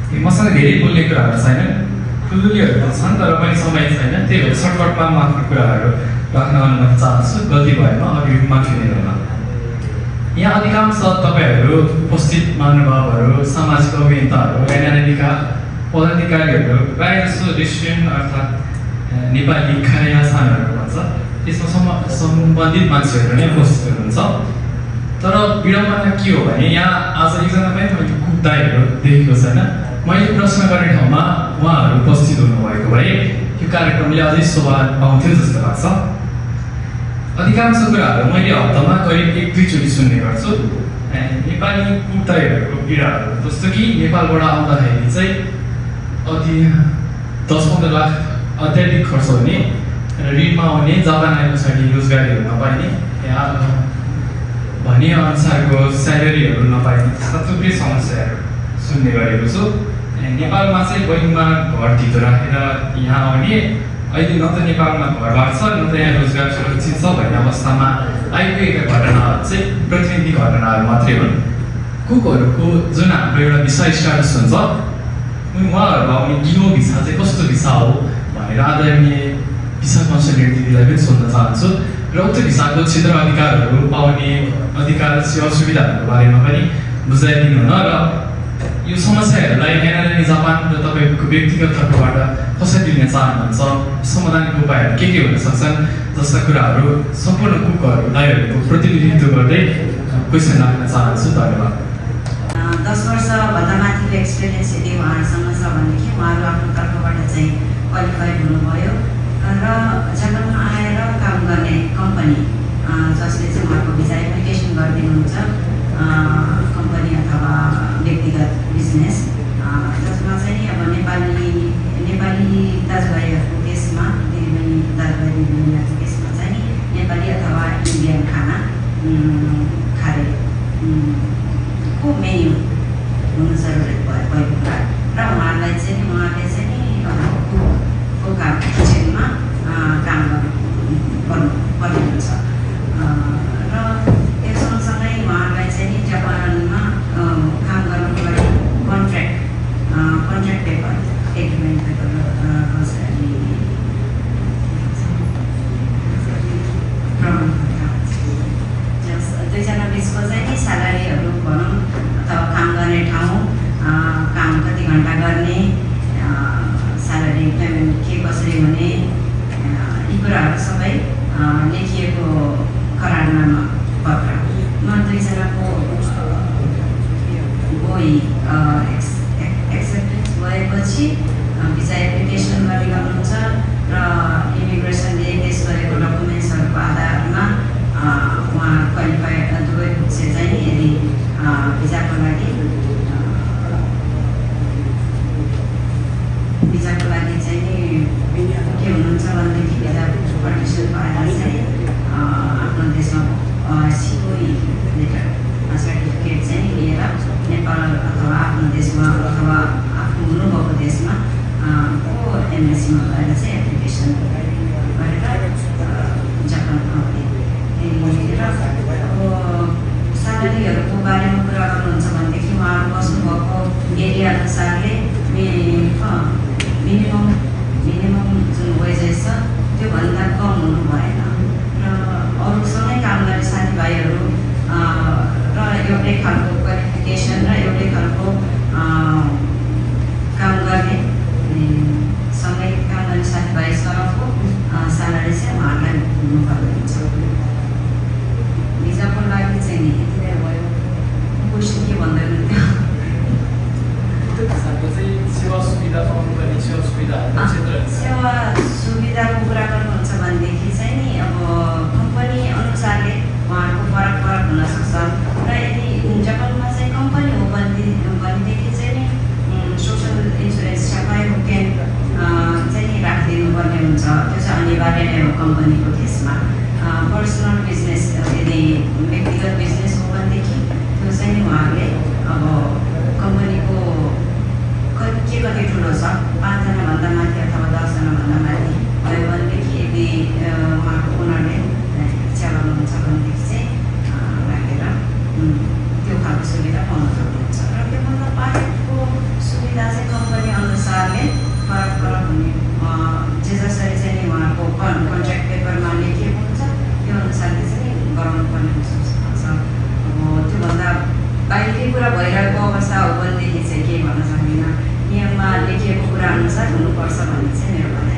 मसँग धेरै बोल्ने कुराहरू छैन, ठुल्ठुलीहरू त छन् तर पनि समय छैन, त्यही भएर सर्टकटमा म आफ्नो कुराहरू राख्न अनुमति चाहन्छु। गल्ती भएमा अघि माफी दिनुहोला। यहाँ अधिकांश तपाईँहरू उपस्थित महानुभावहरू, सामाजिक अभियन्ताहरू, एनआरएनका पदाधिकारीहरू प्रायः जसो रेस्टुरेन्ट अर्थात् नेपाली खाना छानहरू भन्छ त्यसमा सम्बन्धित मान्छेहरू नै उपस्थित हुनुहुन्छ। तर विडम्बना के हो भने यहाँ आज एकजना पनि मैले कुक दाइहरू देखेको छैन। मैले प्रश्न गर्ने ठाउँमा उहाँहरू उपस्थित हुनुभएको भए यो कार्यक्रमले अझै शोभा पाउँथ्यो जस्तो लाग्छ। अधिकांश कुराहरू मैले हप्तामा करिब 1-2 सुन्ने गर्छु। नेपाली कुक दाइहरूको पीडाहरू जस्तो कि नेपालबाट आउँदाखेरि चाहिँ 10-15 लाख अत्याधिक खर्च हुने र ऋणमा आउने, जापान आए पछाडि रोजगारीहरू नपाइने, भने अनुसारको स्यालेरीहरू नपाइने, त्यस्ता थुप्रै समस्याहरू सुन्ने गरेको छु। नेपालमा चाहिँ बैङ्कमा घर धितो राखेर यहाँ आउने, अहिले न त नेपालमा घरबार छ न त यहाँ रोजगार सुरक्षित छ भन्ने अवस्थामा आइपुगेका घटनाहरू चाहिँ प्रतिनिधि घटनाहरू मात्रै हुन्। कुकहरूको जुन हाम्रो एउटा भिसा स्टाटस हुन्छ, उहाँहरू आउने गिनो भिसा चाहिँ कस्तो भिसा हो भनेर आदरणीय भिसा कन्सल्टेन्ट दिदीलाई पनि सोध्न चाहन्छु र उक्त भिसाको क्षेत्र अधिकारहरू पाउने अधिकार सुविधाहरूको बारेमा पनि बुझाइदिनु हुन र यो समस्याहरूलाई एनआरएन जापान र तपाईँको व्यक्तिगत तर्फबाट कसरी लिन चाहनुहुन्छ, समाधानको उपायहरू के हुन सक्छन् जस्ता कुराहरू सम्पूर्ण कुकहरू दाइहरूको प्रतिनिधित्व गर्दै क्वेसन राख्न चाहन्छु। धन्यवाद। 10 वर्षभन्दा माथिको एक्सपिरियन्स यदि उहाँहरूसँग छ भनेदेखि उहाँहरू आफ्नो तर्फबाट चाहिँ क्वालिफाइड हुनुभयो र जापानमा आएर काम गर्ने कम्पनी जसले चाहिँ उहाँको भिसा एप्लिकेसन गरिदिनुहुन्छ, कम्पनी अथवा व्यक्तिगत बिजनेस जसमा चाहिँ अब नेपाली दाजुभाइहरूको केसमा, दिदीबहिनी दाजुभाइ दिदीबहिनीहरूको केसमा चाहिँ नेपाली अथवा इन्डियन खाना खारे को मेन्यु हुनु जरुरी भएको कुरा र उहाँहरूले चाहिँ को काम किचनमा काम गर्नुपर्ने हुन्छ र त्यो सँगसँगै उहाँहरूलाई चाहिँ जापानमा काम गर्नुको लागि कन्ट्र्याक्ट पेपर, एग्रिमेन्ट पेपर दुईजना बिचको चाहिँ स्यालेरीहरू भनौँ अथवा काम गर्ने ठाउँ, काम कति घन्टा गर्ने, स्यालेरी पेमेन्ट के कसरी हुने, यी कुराहरू सबै लेखिएको करारनामा पत्र म दुईजनाको एक्सेप्टेन्स भएपछि भिसा एप्लिकेसन गरिरहनुहुन्छ र इमिग्रेसनले टेस्ट गरेको डकुमेन्ट्सहरूको आधारमा उहाँ क्वालिफाइड दुवै पक्ष चाहिँ यदि भिजाको लागि चाहिँ के हुनुहुन्छ भनेदेखि भिजा कन्डिसन पाएर चाहिँ आफ्नो देशमा सिओई लेटर सर्टिफिकेट चाहिँ लिएर नेपाल अथवा आफ्नो देशमा अथवा आफ्नो हुनुभएको देशमा एमएससीमा गएर चाहिँ एप्लिकेसन गरेर जापान आउने। र अब स्यालेरीहरूको बारेमा कुरा गर्नुहुन्छ भनेदेखि उहाँहरू बस्नुभएको एरिया अनुसारले मिनिमम जुन वेजेस छ त्योभन्दा कम हुनु भएन र अरूसँगै काम गर्ने साथीभाइहरू र एउटै खालको क्वालिफिकेसन र एउटै खालको काम गर्ने सँगै काम गर्ने साथीभाइसँगको स्यालेरी चाहिँ उहाँहरूलाई हुनुपर्ने हुन्छ। भिजाको लागि चाहिँ नि यति नै भयो। क्वेसन के भन्दै हुनुहुन्थ्यो? सेवा सुविधाको कुरा गर्नुहुन्छ भनेदेखि चाहिँ नि अब कम्पनी अनुसारले उहाँहरूको फरक हुनसक्छ र यदि जापानमा चाहिँ कम्पनी हो भनेदेखि चाहिँ नि सोसल इन्सुरेन्स सफाइ हुकेन चाहिँ राखिदिनु पर्ने हुन्छ। त्यो चाहिँ अनिवार्य नै हो कम्पनीको केसमा। पर्सनल बिजनेस यदि व्यक्तिगत बिजनेस हो भनेदेखि त्यो चाहिँ नि उहाँहरूले अब कम्पनीको कति ठुलो छ, 5 जनाभन्दा माथि अथवा 10 जनाभन्दा माथि भयो भनेदेखि यदि उहाँको ओनरले इच्छा गर्नुहुन्छ भनेदेखि चाहिँ राखेर त्यो खालको सुविधा पाउन सक्नुहुन्छ। र त्योभन्दा बाहेकको सुविधा चाहिँ संस्था हो भनेदेखि चाहिँ के भन्न सक्दिनँ, नियममा लेखिएको कुरा अनुसार हुनुपर्छ भन्ने चाहिँ मेरो भनाइ।